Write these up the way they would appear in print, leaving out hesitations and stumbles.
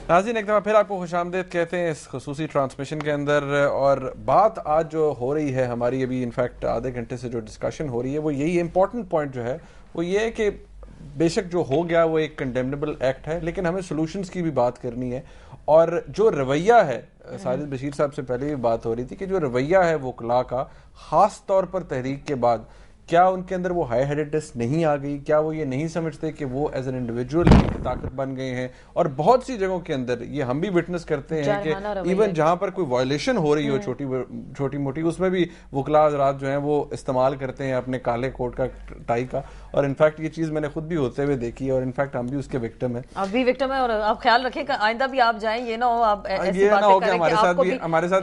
ناظرین ایک دفعہ پھر آپ کو خوش آمدید کہتے ہیں اس خصوصی ٹرانسمیشن کے اندر. اور بات آج جو ہو رہی ہے ہماری, ابھی انفیکٹ آدھے گھنٹے سے جو ڈسکشن ہو رہی ہے وہ یہی امپورٹنٹ پوائنٹ جو ہے وہ یہ ہے کہ بے شک جو ہو گیا وہ ایک کنڈیمنیبل ایکٹ ہے, لیکن ہمیں سولوشنز کی بھی بات کرنی ہے. اور جو رویہ ہے, ساجد بشیر صاحب سے پہلے بھی بات ہو رہی تھی کہ جو رویہ ہے وکلاء کا, خاص طور پر تحریک کے بعد, کیا ان کے اندر وہ ہائی ہیڈڈنس نہیں آ گئی؟ کیا وہ یہ نہیں سمجھتے کہ وہ ایز این انڈیویجول طاقت بن گئے ہیں؟ اور بہت سی جگہوں کے اندر یہ ہم بھی وٹنس کرتے ہیں کہ ایون جہاں پر کوئی وائلیشن ہو رہی ہو چھوٹی موٹی, اس میں بھی وکلاء حضرات جو ہیں وہ استعمال کرتے ہیں اپنے کالے کوٹ کا, ٹائی کا. اور انفیکٹ یہ چیز میں نے خود بھی ہوتے ہوئے دیکھی ہے, اور انفیکٹ ہم بھی اس کے وکٹم ہیں. آپ بھی وکٹم ہیں, اور آپ خیال رکھیں کہ آئندہ بھی آپ جائیں, یہ نہ ہو آپ ایسی باتیں کریں کہ آپ کو بھی.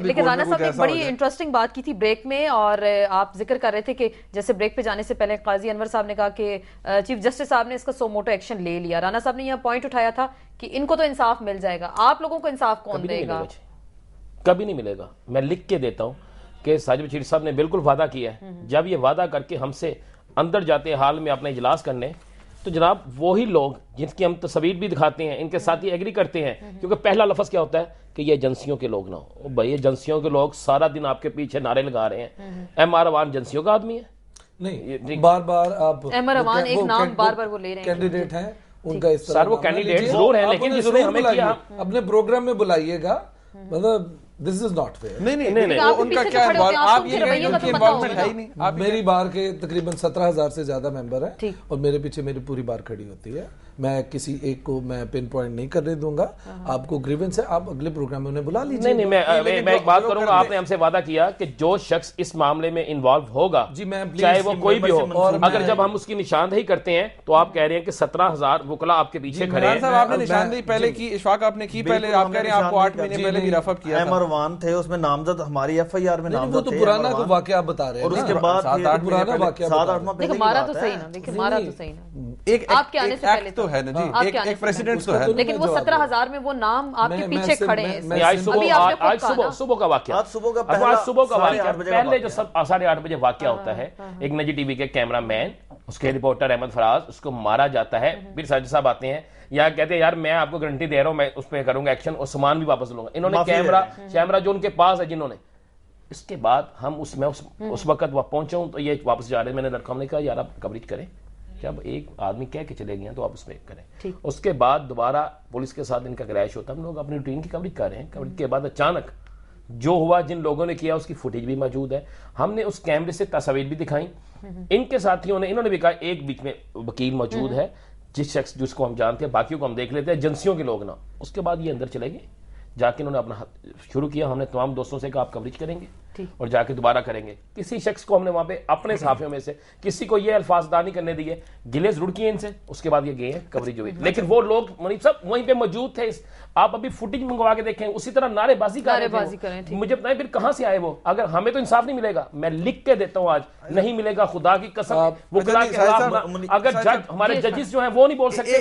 لیکن رانا صاحب نے بڑی انٹرسٹنگ بات کی تھی بریک میں, اور آپ ذکر کر رہے تھے کہ جیسے بریک پہ جانے سے پہلے قاضی انور صاحب نے کہا کہ چیف جسٹس صاحب نے اس کا سو موٹو ایکشن لے لیا. رانا صاحب نے یہ پوائنٹ اٹھایا تھا کہ ان کو تو انصاف مل جائے گا, آپ لوگوں کو انصاف کون دے گا؟ کبھی نہیں ملے گا. میں لکھ کے دیتا ہوں کہ ساجد بشیر صاحب نے بالکل وعدہ کیا ہے. جب یہ وعدہ کر کے ہم سے اندر جاتے ہیں حال میں اپنے اجلاس کرنے, تو جناب وہی لوگ جن کی ہم تصویر بھی دکھاتے ہیں, ان کے ساتھ ہی ایگری کرتے ہیں, کیونکہ پہلا لفظ کیا ہوتا ہے کہ یہ ایجنسیوں کے لوگ نہ ہو. بھائی ایجنسیوں کے لوگ سارا دن آپ کے پیچھے نعرے لگا رہے ہیں. ایم آر اوان ایجنسیوں کا آدمی ہے؟ نہیں, بار بار آپ ایم آر اوان ایک نام بار بار وہ لے رہے ہیں, کینڈیڈیٹ ہیں ان کا اس طرح. سر وہ کینڈیڈیٹ ضرور ہیں, لیکن جس نے ہمیں کیا اپنے پروگرام میں بلائیے گا, مطلب دس از ناٹ فیئر. نہیں ان کا کیا آپ یہ انوالومنٹ ہے ہی نہیں. میری بار کے تقریباً 17,000 سے زیادہ ممبر ہیں, اور میرے پیچھے میری پوری بار کھڑی ہوتی ہے. میں کسی ایک کو میں پن پوائنٹ نہیں کرنے دوں گا. آپ کو گریونس ہے, آپ اگلے پروگرام میں انہیں بلا لیجیے. نہیں, میں ایک بات کروں گا. آپ نے ہم سے وعدہ کیا کہ جو شخص اس معاملے میں انوالو ہوگا, چاہے وہ کوئی بھی ہو, اگر جب ہم اس کی نشاندہی کرتے ہیں تو آپ کہہ رہے ہیں کہ 17,000 وکلاء آپ کے پیچھے کھڑے ہیں. آپ نے نشاندہی پہلے کی, اشفاق آپ نے کی پہلے, آپ کہہ رہے ہیں آپ کو 8 مہینے پہلے بھی رف اپ کیا تھا. وان تھے اس میں نامزد, ہماری ایف آئی آر میں نامزد تھے. وہ تو پرانا کو واقعہ بتا رہے ہیں, اور اس کے بعد 7-8 پرانا واقعہ. دیکھو ہمارا تو صحیح نا, دیکھو ہمارا تو صحیح نا, ایک آپ کے آنے سے پہلے تو ہے نا جی, ایک پریسیڈنٹ تو ہے, لیکن وہ 17,000 میں وہ نام آپ کے پیچھے کھڑے ہیں. آج صبح کا واقعہ, آج صبح کا واقعہ, پہلے جو 8:30 بجے واقعہ ہوتا ہے, ایک نجی ٹی وی کے کیمرہ مین, اس کے رپورٹر احمد فراز, اس کو مارا جاتا ہے. پھر ساجد صاحب آتے ہیں یا کہتے ہیں یار میں آپ کو گارنٹی دے رہا ہوں میں اس پہ کروں گا ایکشن اور سامان بھی واپس لوں گا. انہوں نے کیمرہ جو ان کے پاس ہے جنہوں نے, اس کے بعد ہم اس وقت پہنچا ہوں تو یہ واپس جا رہے ہیں. میں نے لڑکا نے کہا یار آپ کوریج کریں, جب ایک آدمی کہہ کے چلے گئے ہیں تو آپ اس میں کریں. اس کے بعد دوبارہ پولیس کے ساتھ ان کا کریش ہوتا ہے. ہم لوگ اپنی روٹین کی کوریج کر رہے ہیں. کوریج کے بعد اچانک جو ہوا, جن لوگوں نے کیا اس کی فوٹیج بھی موجود ہے. ہم نے اس کیمرے سے تصاویر بھی دکھائیں. ان کے ساتھیوں نے, انہوں نے بھی کہا ایک بیچ میں وکیل موجود ہے جس شخص جس کو ہم جانتے ہیں, باقیوں کو ہم دیکھ لیتے ہیں, ایجنسیوں کے لوگ نا. اس کے بعد یہ اندر چلے گئے, جا کے انہوں نے اپنا شروع کیا. ہم نے تمام دوستوں سے کہا آپ کوریج کریں گے اور جا کے دوبارہ کریں گے. کسی شخص کو ہم نے وہاں پہ اپنے صحافیوں میں سے کسی کو یہ الفاظ ادا نہیں کرنے دیے, گلے ضرور کیے ان سے. اس کے بعد یہ گئے ہیں, کوریج ہوئی. لیکن وہ لوگ منیب صاحب وہیں پہ موجود تھے. آپ ابھی فوٹیج منگوا کے دیکھیں, اسی طرح نعرے بازی کر رہے تھے. مجھے بتائیں پھر کہاں سے آئے وہ؟ اگر ہمیں تو انصاف نہیں ملے گا, میں لکھ کے دیتا ہوں آج, نہیں ملے گا, خدا کی قسم. وکلاء کے خلاف اگر جج, ہمارے ججز جو ہیں وہ نہیں بول سکتے.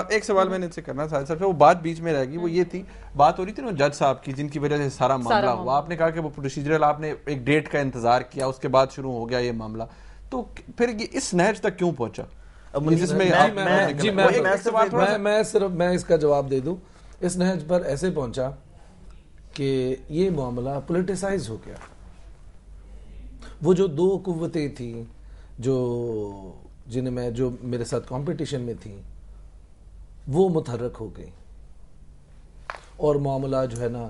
ایک سوال میں نے ان سے کرنا تھا سر, وہ بات بیچ میں رہ گئی. وہ یہ تھی, بات ہو رہی تھی نا جج صاحب کی, جن کی وجہ سے سارا معاملہ ہوا. آپ نے کہا کہ وہ پروسیجرل, آپ نے ایک ڈیٹ کا انتظار کیا, اس کے بعد شروع ہو گیا یہ معاملہ. تو پھر یہ اس نہج تک کیوں پہنچا؟ میں اس کا جواب دے دوں. اس نہج پر ایسے پہنچا کہ یہ معاملہ پولیٹیسائز ہو گیا. وہ جو دو قوتیں تھیں جو میرے ساتھ کمپٹیشن میں تھیں, وہ متحرک ہو گئی, اور معاملہ جو ہے نا,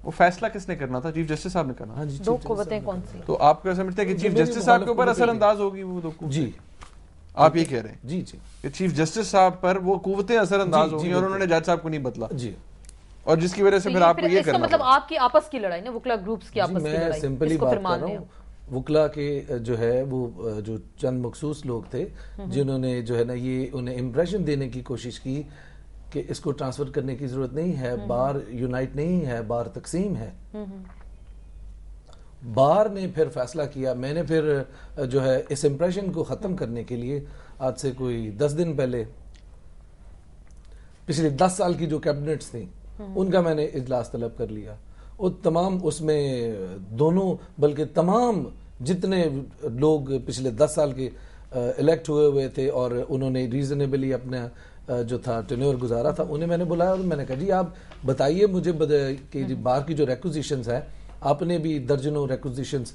وہ فیصلہ کس نے کرنا تھا؟ چیف جسٹس صاحب نے کرنا. دو قوتیں کون سی؟ تو آپ کیا سمجھتے ہیں کہ چیف جسٹس صاحب کے اوپر اثر انداز ہوگی وہ دو قوتیں؟ جی آپ یہ کہہ رہے ہیں جی کہ چیف جسٹس صاحب پر وہ قوتیں اثر انداز ہوگی اور انہوں نے جج صاحب کو نہیں بدلا, جی, اور جس کی وجہ سے پھر آپ کو یہ کرنا مطلب آپ کی آپس کی لڑائی نا, وکلا گروپس کی آپس کی لڑائی. میں سمپلی بات کر رہا ہوں, وکلا کے جو ہے وہ جو چند مخصوص لوگ تھے جنہوں نے جو ہے نا یہ انہیں امپریشن دینے کی کوشش کی کہ اس کو ٹرانسفر کرنے کی ضرورت نہیں ہے, بار یونائٹ نہیں ہے, بار تقسیم ہے. بار نے پھر فیصلہ کیا. میں نے پھر جو ہے اس امپریشن کو ختم کرنے کے لیے آج سے کوئی 10 دن پہلے پچھلے 10 سال کی جو کیبنٹس تھیں ان کا میں نے اجلاس طلب کر لیا. اور تمام اس میں دونوں بلکہ تمام جتنے لوگ پچھلے 10 سال کے الیکٹ ہوئے تھے اور انہوں نے ریزنیبلی اپنا جو تھا ٹینیور گزارا تھا انہیں میں نے بلایا اور میں نے کہا جی آپ بتائیے مجھے کہ بار کی جو ریکوزیشنز ہیں آپ نے بھی درجنوں ریکوزیشنز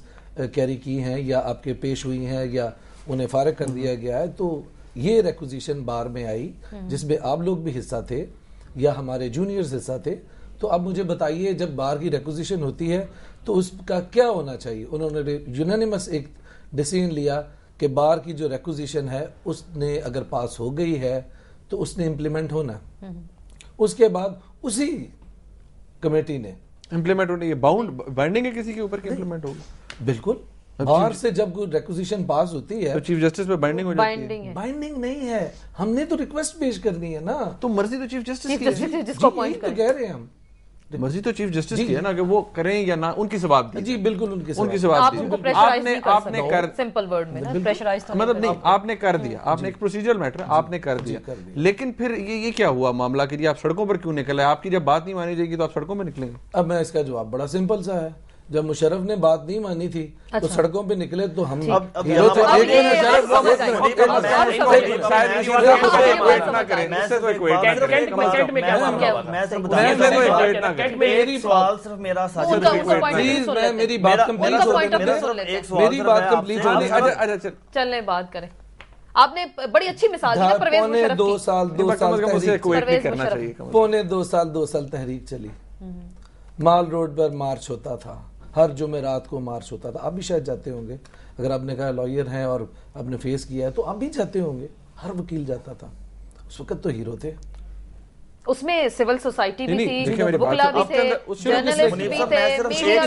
کیری کی ہیں یا آپ کے پیش ہوئی ہیں یا انہیں فارغ کر دیا گیا ہے, تو یہ ریکوزیشن بار میں آئی جس میں آپ لوگ بھی حصہ تھے یا ہمارے جونیئرز حصہ تھے, تو اب مجھے بتائیے جب بار کی ریکوزیشن ہوتی ہے تو اس کا کیا ہونا چاہیے. انہوں نے یونینیمس ایک ڈیسیژن لیا کہ بار کی جو ریکوزیشن ہے اس نے اگر پاس ہو گئی ہے تو اس نے امپلیمنٹ ہونا. اس کے بعد اسی کمیٹی نے امپلیمنٹ ہونے, یہ بائنڈنگ ہے کسی کے اوپر کہ امپلیمنٹ ہوگا. بالکل بار سے جب کوئی ریکوزیشن پاس ہوتی ہے تو چیف جسٹس پہ بائنڈنگ ہو جاتی ہے. بائنڈنگ نہیں ہے, ہم نے تو ریکویسٹ پیش کرنی ہے نا. تو مرضی تو چیف جسٹس کی ہے, جس کو اپوائنٹ تو کہہ رہے ہیں ہم, مرضی تو چیف جسٹس کی ہے نا کہ وہ کریں یا نہ, ان کی ثواب دی. جی بالکل ان کی ثواب دی. آپ نے کر سمپل ورڈ میں پریشرائز مطلب نہیں, آپ نے کر دیا, آپ نے ایک پروسیجرل میٹر آپ نے کر دیا, لیکن پھر یہ کیا ہوا معاملہ کہ جی آپ سڑکوں پر کیوں نکلے؟ آپ کی جب بات نہیں مانی جائے گی تو آپ سڑکوں میں نکلیں گے. اب میں اس کا جواب بڑا سمپل سا ہے, جب مشرف نے بات نہیں مانی تھی تو سڑکوں پہ نکلے تو ہم میری بات کمپلیٹ ہونے چلیں بات کریں. آپ نے بڑی اچھی مثال دی پرویز مشرف کی. پونے 2 سال تحریک چلی, مال روڈ پر مارچ ہوتا تھا, ہر جمعرات کو مارچ ہوتا تھا. آپ بھی شاید جاتے ہوں گے, اگر آپ نے کہا لائر ہیں اور آپ نے فیس کیا ہے تو آپ بھی جاتے ہوں گے. ہر وکیل جاتا تھا, اس وقت تو ہیرو تھے. اس میں سول سوسائٹی بھی تھی, وکلا بھی تھے, جرنلسٹ بھی تھے, میڈیا بھی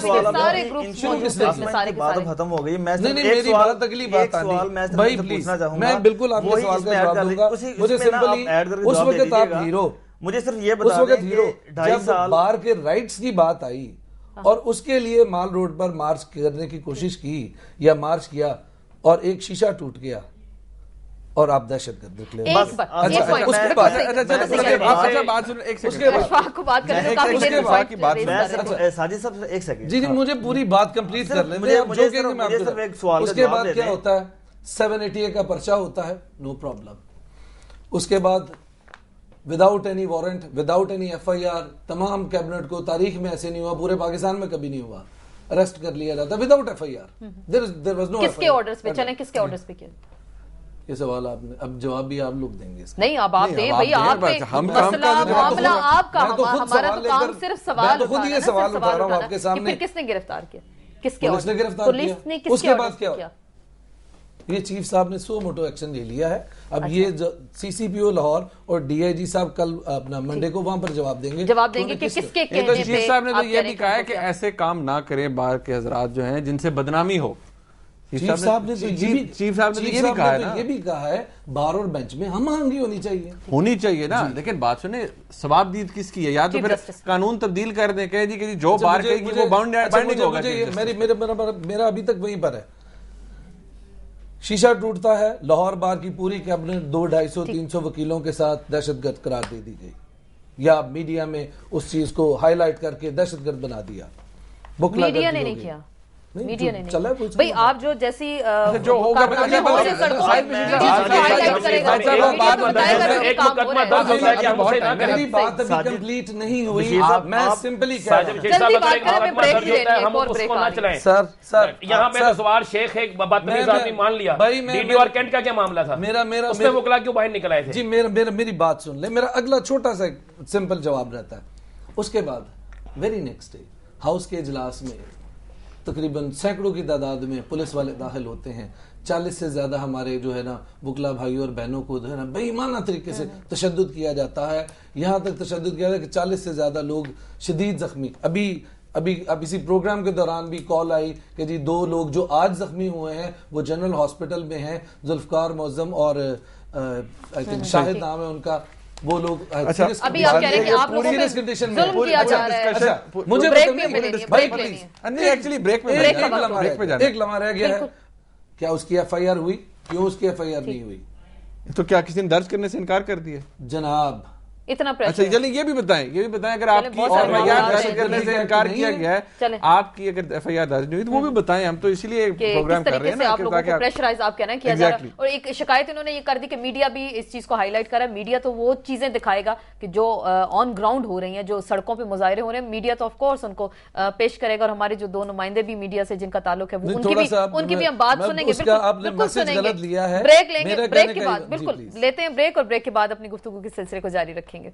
تھے, سارے گروپس بات ختم ہو گئی. میری بات اگلی بات آنی بھائی پلیز, میں بالکل آپ کے سوال کا جواب دوں گا. مجھے سمپلی اس وقت آپ ہیرو, مجھے صرف یہ بتا دیں جب بار کے رائٹس کی بات آئی اور اس کے لیے مال روڈ پر مارچ کرنے کی کوشش کی یا مارچ کیا اور ایک شیشہ ٹوٹ گیا اور آپ دہشت گرد نکلے. ساجد صاحب ایک سیکنڈ, جی مجھے پوری بات کمپلیٹ کر لیں. اس کے بعد کیا ہوتا ہے, 780 کا پرچہ ہوتا ہے, نو پرابلم. اس کے بعد without any warrant, without any FIR, تمام کیبنٹ کو تاریخ میں ایسے نہیں ہوا, پورے پاکستان میں کبھی نہیں ہوا, اریسٹ کر لیا جاتا without FIR. there was no. کس کے آرڈرز پہ چلیں, کس کے آرڈرز پہ کیا یہ سوال آپ نے, اب جواب بھی آپ لوگ دیں گے. نہیں اب آپ دیں بھائی, آپ مسئلہ معاملہ آپ کا, ہمارا تو کام صرف سوال خود یہ سوال اٹھا رہا ہوں آپ کے سامنے. کس نے گرفتار کیا, کس کے پولیس نے گرفتار کیا. اس کے بعد کیا, یہ چیف صاحب نے سو موٹو ایکشن لے لیا ہے. اب یہ CCPO لاہور اور DIG صاحب کل اپنا منڈے کو وہاں پر جواب دیں گے کہ کس کے کہنے پہ. چیف صاحب نے تو یہ بھی کہا ہے کہ ایسے کام نہ کریں بار کے حضرات جو ہیں جن سے بدنامی ہو. چیف صاحب نے یہ بھی کہا ہے بار اور بینچ میں ہم آہنگی ہونی چاہیے نا. لیکن بات سنیں, ثواب دید کس کی ہے؟ یا تو پھر قانون تبدیل کر دیں, کہہ دی کہ جو بار کہے گی وہ بائنڈنگ ہوگا. میرا ابھی تک وہیں پر ہے. شیشہ ٹوٹتا ہے, لاہور بار کی پوری کیبنٹ 200-250-300 وکیلوں کے ساتھ دہشت گرد قرار دے دی گئی, یا میڈیا میں اس چیز کو ہائی لائٹ کر کے دہشت گرد بنا دیا. میڈیا نے نہیں کیا, میڈیا نے نہیں. بھئی آپ جو جیسی جو ہوگا میری بات ابھی کمپلیٹ نہیں ہوئی, میں سمپلی کہہ سر یہاں پہ سوال شیخ ایک بدتمیز آدمی مان لیا. DD اور کینٹ کا کیا معاملہ تھا, اس میں وکلا کیوں باہر نکل آئے تھے؟ جی میری بات سن لیں, میرا اگلا چھوٹا سا سمپل جواب رہتا ہے. اس کے بعد ویری نیکسٹ ڈے ہاؤس کے اجلاس میں تقریباً سینکڑوں کی تعداد میں پولیس والے داخل ہوتے ہیں. 40 سے زیادہ ہمارے جو ہے نا وکلا بھائیوں اور بہنوں کو جو ہے نا بے ایمانہ طریقے سے تشدد کیا جاتا ہے. یہاں تک تشدد کیا جاتا ہے کہ 40 سے زیادہ لوگ شدید زخمی. اب اسی پروگرام کے دوران بھی کال آئی کہ جی 2 لوگ جو آج زخمی ہوئے ہیں وہ جنرل ہاسپٹل میں ہیں, ذوالفقار معظم اور شاہد نام ہے ان کا, وہ لوگ ابھی آپ کہہ رہے ہیں کہ آپ لوگوں پہ ظلم کیا جا رہا ہے. مجھے ایک لمحہ رہ گیا ہے, کیا اس کی FIR ہوئی؟ کیوں اس کی FIR نہیں ہوئی؟ تو کیا کسی نے درج کرنے سے انکار کر دیا؟ جناب اتنا اچھا چلیے یہ بھی بتائیں اگر آپ کی FIR درج کرنے سے انکار کیا گیا ہے, آپ کی اگر FIR درج نہیں ہوئی تو وہ بھی بتائیں, ہم تو اسی لیے پروگرام کر رہے ہیں نا, آپ لوگوں کو پریشرائز آپ کہنا کیا جا رہا ہے. اور ایک شکایت انہوں نے یہ کر دی کہ میڈیا بھی اس چیز کو ہائی لائٹ کر رہا ہے. میڈیا تو وہ چیزیں دکھائے گا کہ جو آن گراؤنڈ ہو رہی ہیں, جو سڑکوں پہ مظاہرے ہو رہے ہیں, میڈیا تو آف کورس ان کو پیش کرے گا. اور ہمارے جو 2 نمائندے بھی میڈیا سے جن کا تعلق ہے ان کی بھی ہم بات سنیں گے, بالکل سنیں گے. بریک لیں گے, بریک کے بعد بالکل لیتے ہیں بریک, اور بریک کے بعد اپنی گفتگو کے سلسلے کو جاری رکھیں گے.